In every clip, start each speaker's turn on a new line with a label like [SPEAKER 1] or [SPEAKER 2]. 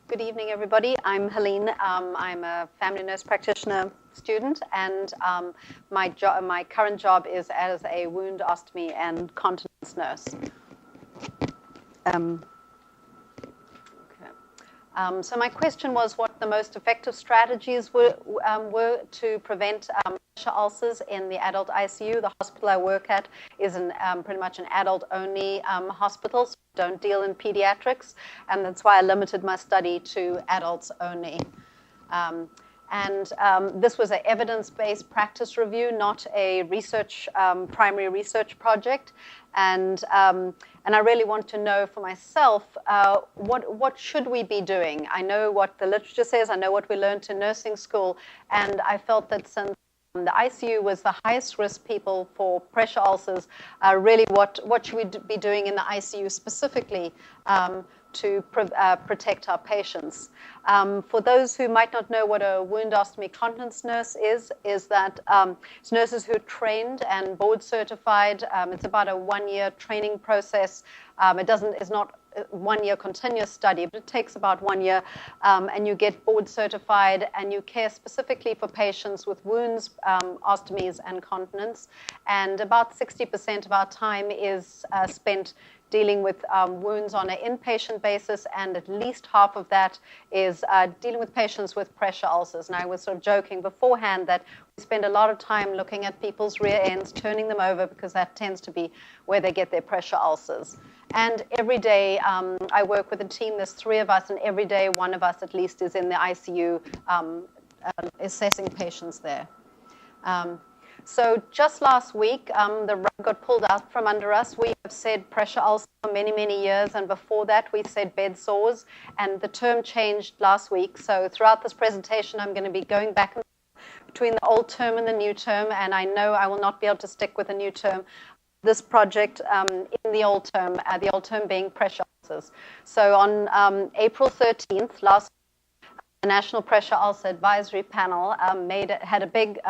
[SPEAKER 1] Good evening, everybody. I'm Helene. I'm a family nurse practitioner student, and my current job is as a wound ostomy and continence nurse. So my question was what the most effective strategies were to prevent pressure ulcers in the adult ICU. The hospital I work at is pretty much an adult-only hospital, so we don't deal in pediatrics, and that's why I limited my study to adults only. This was an evidence-based practice review, not a primary research project. And I really want to know for myself, what should we be doing? I know what the literature says, I know what we learned in nursing school, and I felt that since the ICU was the highest risk people for pressure ulcers, really what should we be doing in the ICU specifically to protect our patients. For those who might not know what a wound ostomy continence nurse is that it's nurses who are trained and board certified. It's about a 1-year training process. It's not a 1-year continuous study, but it takes about 1 year, and you get board certified, and you care specifically for patients with wounds, ostomies, and continence. And about 60% of our time is spent dealing with wounds on an inpatient basis, and at least half of that is dealing with patients with pressure ulcers. And I was sort of joking beforehand that we spend a lot of time looking at people's rear ends, turning them over, because that tends to be where they get their pressure ulcers. And every day I work with a team, there's 3 of us, and every day one of us at least is in the ICU assessing patients there. So just last week, the rug got pulled out from under us. We have said pressure ulcer for many, many years, and before that we said bed sores, and the term changed last week. So throughout this presentation, I'm going to be going back and forth between the old term and the new term, and I know I will not be able to stick with the new term. This project in the old term being pressure ulcers. So on April 13th, last the National Pressure Ulcer Advisory Panel had a big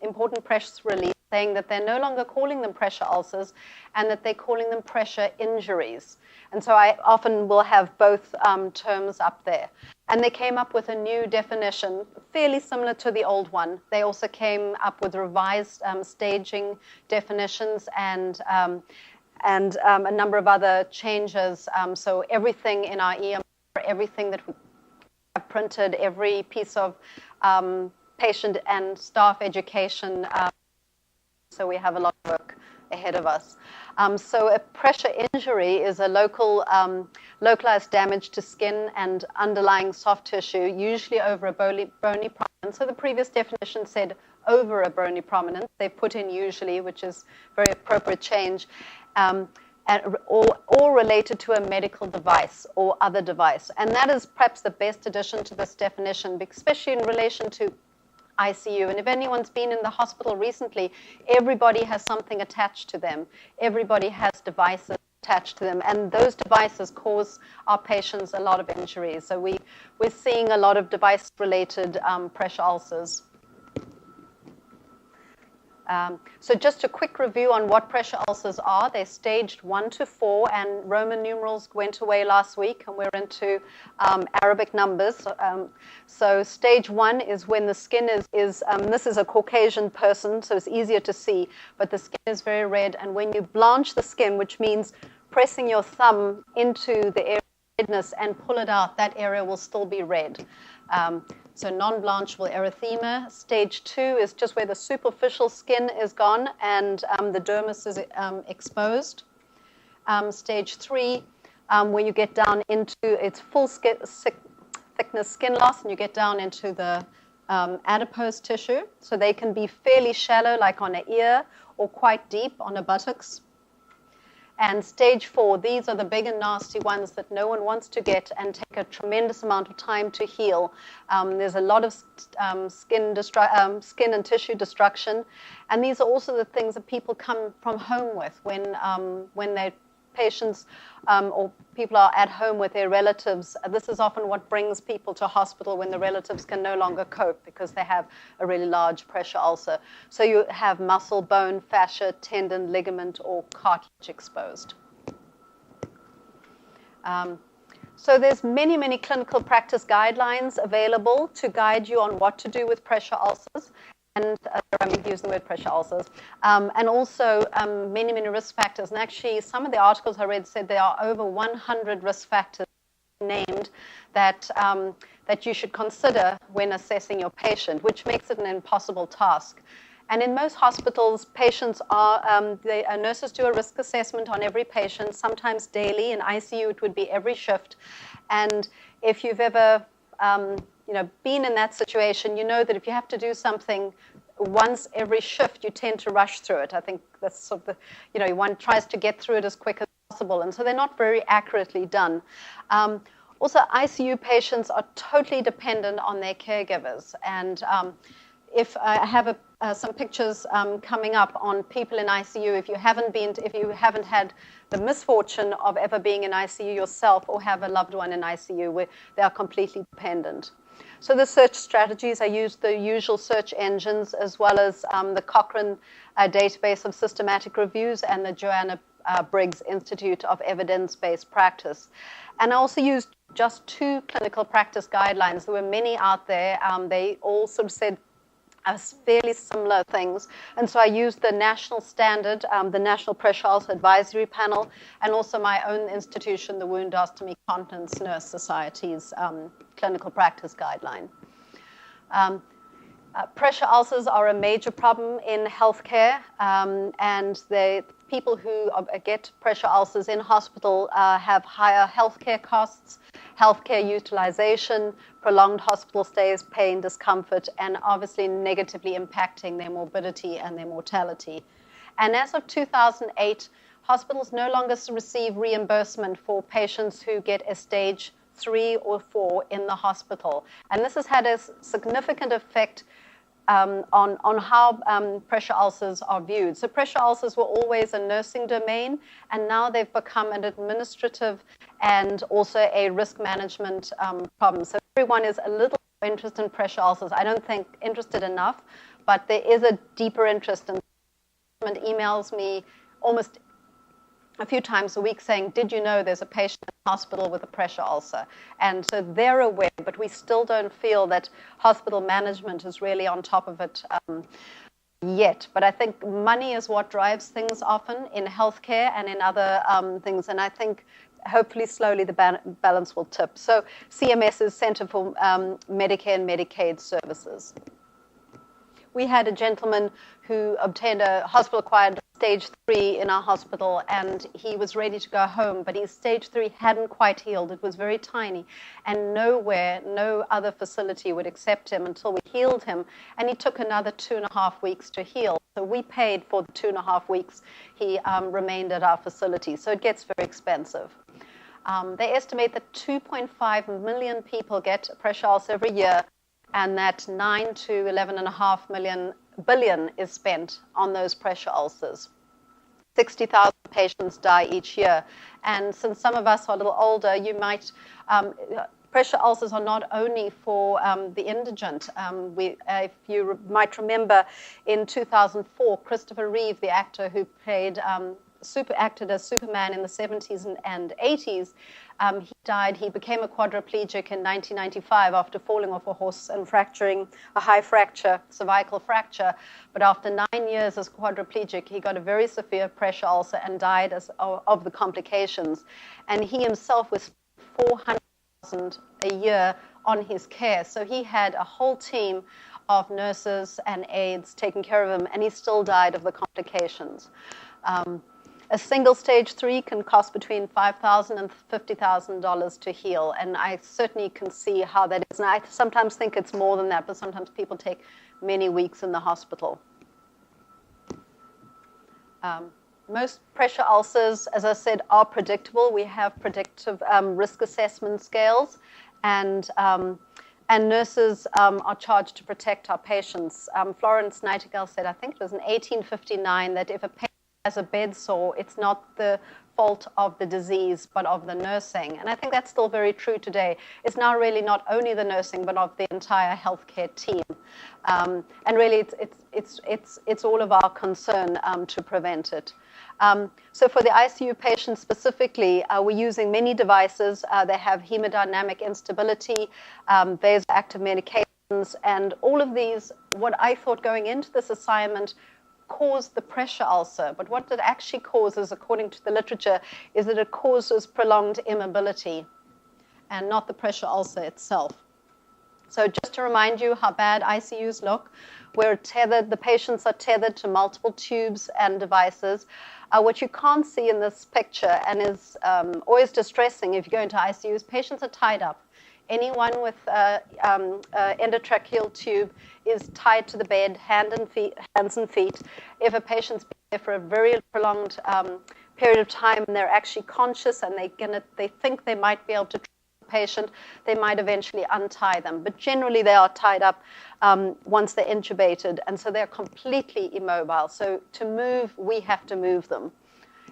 [SPEAKER 1] important press release saying that they're no longer calling them pressure ulcers and that they're calling them pressure injuries. And so I often will have both terms up there. And they came up with a new definition, fairly similar to the old one. They also came up with revised staging definitions and a number of other changes. So everything in our EMR, everything that we have printed, every piece of patient and staff education. So we have a lot of work ahead of us. So a pressure injury is a localized damage to skin and underlying soft tissue, usually over a bony prominence. So the previous definition said over a bony prominence. They put in usually, which is a very appropriate change. Or related to a medical device or other device. And that is perhaps the best addition to this definition, especially in relation to ICU. And if anyone's been in the hospital recently, everybody has something attached to them. Everybody has devices attached to them. And those devices cause our patients a lot of injuries. So we're seeing a lot of device-related pressure ulcers. So just a quick review on what pressure ulcers are. They're staged 1 to 4, and Roman numerals went away last week, and we're into Arabic numbers. So stage 1 is when the skin is this is a Caucasian person, so it's easier to see, but the skin is very red, and when you blanch the skin, which means pressing your thumb into the area of redness and pull it out, that area will still be red. So non-blanchable erythema. Stage 2 is just where the superficial skin is gone and the dermis is exposed. Stage 3, where you get down into its full thickness skin loss, and you get down into the adipose tissue. So they can be fairly shallow, like on an ear, or quite deep on a buttocks. And stage 4, these are the big and nasty ones that no one wants to get and take a tremendous amount of time to heal. There's a lot of skin and tissue destruction. And these are also the things that people come from home with when their patients or people are at home with their relatives. This is often what brings people to hospital when the relatives can no longer cope because they have a really large pressure ulcer. So you have muscle, bone, fascia, tendon, ligament, or cartilage exposed. So there's many, many clinical practice guidelines available to guide you on what to do with pressure ulcers. And I'm using the word pressure ulcers. And also many, many risk factors. And actually, some of the articles I read said there are over 100 risk factors named that, that you should consider when assessing your patient, which makes it an impossible task. And in most hospitals, patients are, nurses do a risk assessment on every patient, sometimes daily. In ICU, it would be every shift. And if you've ever been in that situation, you know that if you have to do something once every shift, you tend to rush through it. I think that's sort of one tries to get through it as quick as possible. And so they're not very accurately done. Also, ICU patients are totally dependent on their caregivers. And if I have some pictures coming up on people in ICU, if you haven't had the misfortune of ever being in ICU yourself or have a loved one in ICU, where they are completely dependent. So the search strategies, I used the usual search engines as well as the Cochrane database of systematic reviews and the Joanna Briggs Institute of Evidence-Based Practice. And I also used just 2 clinical practice guidelines. There were many out there. They all sort of said fairly similar things. And so I used the national standard, the National Pressure Ulcer Advisory Panel, and also my own institution, the Wound Ostomy Continence Nurse Society's clinical practice guideline. Pressure ulcers are a major problem in healthcare, and the people who get pressure ulcers in hospital have higher healthcare costs, healthcare utilization, prolonged hospital stays, pain, discomfort, and obviously negatively impacting their morbidity and their mortality. And as of 2008, hospitals no longer receive reimbursement for patients who get a stage 3 or 4 in the hospital. And this has had a significant effect on how pressure ulcers are viewed. So pressure ulcers were always a nursing domain, and now they've become an administrative and also a risk management problem. So everyone is a little interested in pressure ulcers. I don't think interested enough, but there is a deeper interest, and emails me almost a few times a week saying, did you know there's a patient in the hospital with a pressure ulcer? And so they're aware, but we still don't feel that hospital management is really on top of it yet. But I think money is what drives things often in healthcare and in other things. And I think hopefully slowly the balance will tip. So CMS's Center for Medicare and Medicaid Services. We had a gentleman who obtained a hospital-acquired stage 3 in our hospital, and he was ready to go home, but his stage 3 hadn't quite healed. It was very tiny, and no other facility would accept him until we healed him, and he took another 2.5 weeks to heal. So we paid for the 2.5 weeks he remained at our facility, so it gets very expensive. They estimate that 2.5 million people get a pressure ulcer every year, and that 9 to 11.5 billion is spent on those pressure ulcers. 60,000 patients die each year. And since some of us are a little older, you might, pressure ulcers are not only for the indigent. If you might remember, in 2004, Christopher Reeve, the actor who played acted as Superman in the 70s and 80s, he died. He became a quadriplegic in 1995 after falling off a horse and fracturing a high fracture, cervical fracture. But after 9 years as quadriplegic, he got a very severe pressure ulcer and died of the complications. And he himself was $400,000 a year on his care. So he had a whole team of nurses and aides taking care of him, and he still died of the complications. A single stage 3 can cost between $5,000 and $50,000 to heal, and I certainly can see how that is. And I sometimes think it's more than that, but sometimes people take many weeks in the hospital. Most pressure ulcers, as I said, are predictable. We have predictive risk assessment scales, and nurses are charged to protect our patients. Florence Nightingale said, I think it was in 1859, that if a patient has a bed sore, it's not the fault of the disease, but of the nursing. And I think that's still very true today. It's now really not only the nursing, but of the entire healthcare team. And really, it's all of our concern to prevent it. So for the ICU patients specifically, we're using many devices. They have hemodynamic instability, vasoactive medications, and all of these, what I thought going into this assignment, caused the pressure ulcer. But what it actually causes, according to the literature, is that it causes prolonged immobility and not the pressure ulcer itself. So just to remind you how bad ICUs look, we're tethered, the patients are tethered to multiple tubes and devices. What you can't see in this picture, and is always distressing if you go into ICUs, patients are tied up. Anyone with endotracheal tube is tied to the bed, hands and feet. If a patient's been there for a very prolonged period of time and they're actually conscious and they think they might be able to treat the patient, they might eventually untie them. But generally they are tied up once they're intubated, and so they're completely immobile. So to move, we have to move them.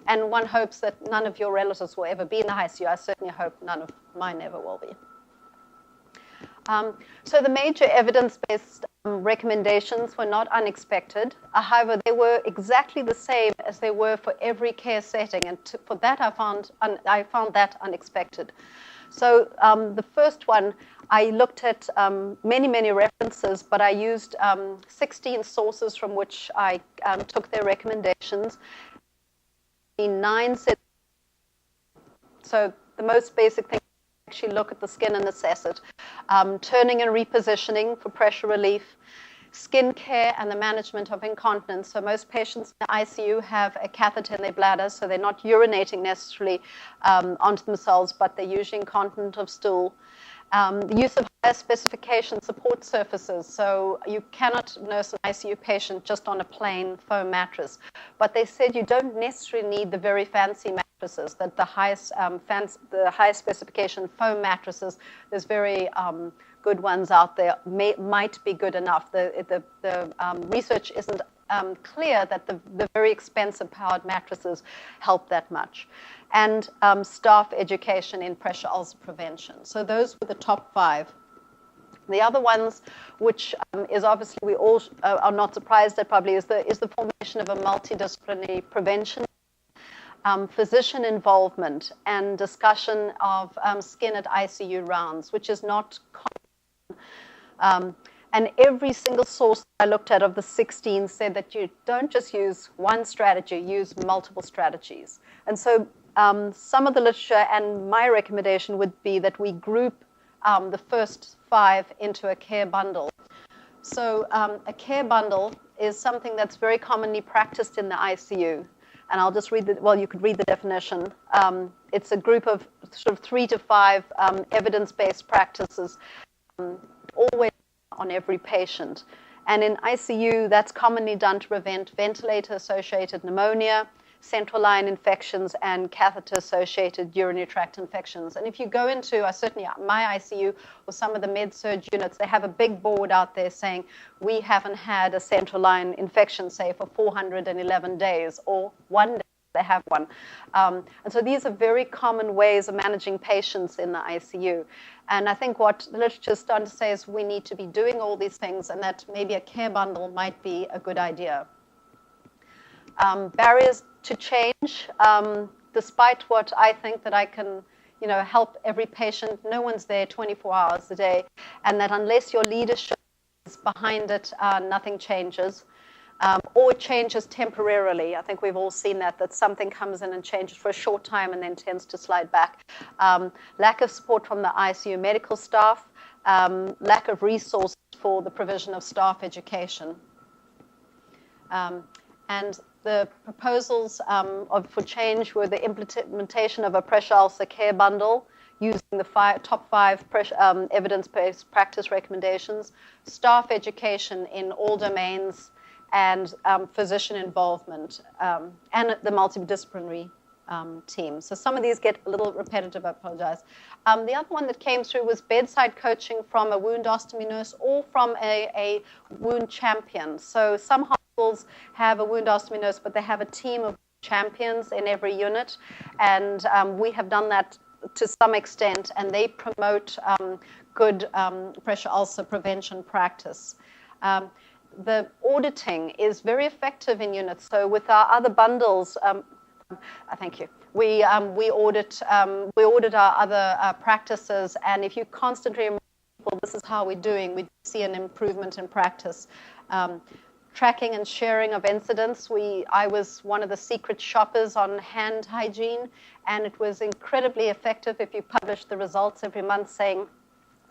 [SPEAKER 1] And one hopes that none of your relatives will ever be in the ICU. I certainly hope none of mine ever will be. So the major evidence-based recommendations were not unexpected. However, they were exactly the same as they were for every care setting, and for that I found that unexpected. So the first one, I looked at many references, but I used 16 sources from which I took their recommendations. 9 said, so the most basic thing, actually look at the skin and assess it. Turning and repositioning for pressure relief, skin care and the management of incontinence. So most patients in the ICU have a catheter in their bladder, so they're not urinating necessarily onto themselves, but they're usually incontinent of stool. The use of higher specification support surfaces. So you cannot nurse an ICU patient just on a plain foam mattress. But they said you don't necessarily need the very fancy mattresses, that the highest specification foam mattresses, there's very good ones out there, might be good enough. The research isn't clear that the very expensive powered mattresses help that much. And staff education in pressure ulcer prevention. So those were the top 5. The other ones, which is obviously we all are not surprised at probably, is the formation of a multidisciplinary prevention, physician involvement, and discussion of skin at ICU rounds, which is not common. And every single source I looked at of the 16 said that you don't just use one strategy, use multiple strategies. And so some of the literature and my recommendation would be that we group the first 5 into a care bundle. So a care bundle is something that's very commonly practiced in the ICU. And I'll just read you could read the definition. It's a group of sort of 3 to 5 evidence-based practices, always on every patient. And in ICU, that's commonly done to prevent ventilator-associated pneumonia, central line infections, and catheter-associated urinary tract infections. And if you go into, certainly my ICU or some of the med-surg units, they have a big board out there saying, we haven't had a central line infection, say, for 411 days, or 1 day they have one. And so these are very common ways of managing patients in the ICU. And I think what the literature is starting to say is we need to be doing all these things, and that maybe a care bundle might be a good idea. Barriers to change, despite what I think that I can, help every patient, no one's there 24 hours a day, and that unless your leadership is behind it, nothing changes. Or it changes temporarily. I think we've all seen that something comes in and changes for a short time and then tends to slide back. Lack of support from the ICU medical staff, lack of resources for the provision of staff education. And the proposals for change were the implementation of a pressure ulcer care bundle using the top 5 evidence-based practice recommendations, staff education in all domains, and physician involvement, and the multidisciplinary team. So some of these get a little repetitive, I apologize. The other one that came through was bedside coaching from a wound ostomy nurse or from a wound champion. So some hospitals have a wound ostomy nurse, but they have a team of champions in every unit, and we have done that to some extent, and they promote good pressure ulcer prevention practice. The auditing is very effective in units. So with our other bundles, thank you. We audit our other practices, and if you constantly remind people this is how we're doing, we see an improvement in practice. Tracking and sharing of incidents. I was one of the secret shoppers on hand hygiene, and it was incredibly effective if you publish the results every month saying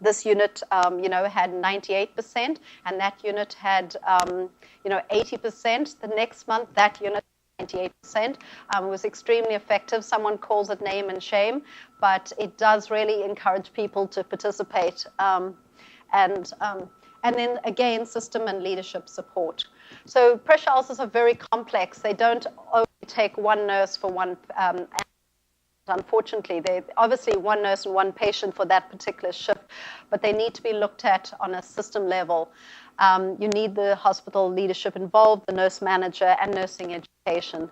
[SPEAKER 1] this unit, had 98%, and that unit had, 80%. The next month, that unit 98%. Was extremely effective. Someone calls it name and shame, but it does really encourage people to participate. And then again, system and leadership support. So pressure ulcers are very complex. They don't only take one nurse for one. Unfortunately, they're obviously one nurse and one patient for that particular shift, but they need to be looked at on a system level. You need the hospital leadership involved, the nurse manager, and nursing education,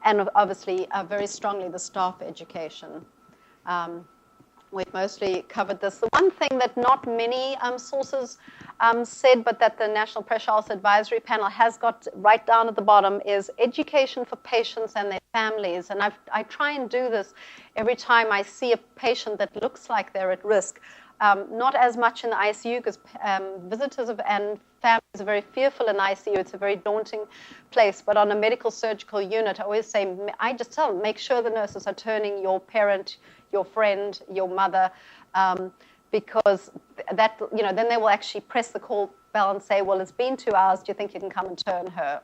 [SPEAKER 1] and obviously very strongly the staff education. We've mostly covered this. The one thing that not many sources said, but that the National Pressure Ulcer Advisory Panel has got right down at the bottom, is education for patients and their families. And I try and do this every time I see a patient that looks like they're at risk. Not as much in the ICU, because visitors and families are very fearful in the ICU. It's a very daunting place. But on a medical surgical unit, I just tell them, make sure the nurses are turning your parent, your friend, your mother, because that, then they will actually press the call bell and say, well, it's been 2 hours, do you think you can come and turn her?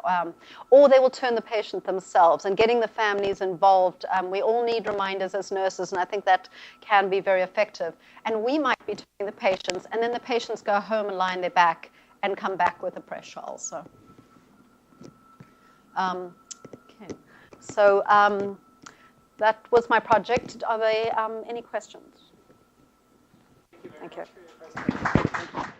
[SPEAKER 1] Or they will turn the patient themselves, and getting the families involved. We all need reminders as nurses, and I think that can be very effective. And we might be taking the patients, and then the patients go home and lie on their back and come back with a pressure ulcer. Okay. So that was my project. Are there any questions?
[SPEAKER 2] Thank you very much for your presentation.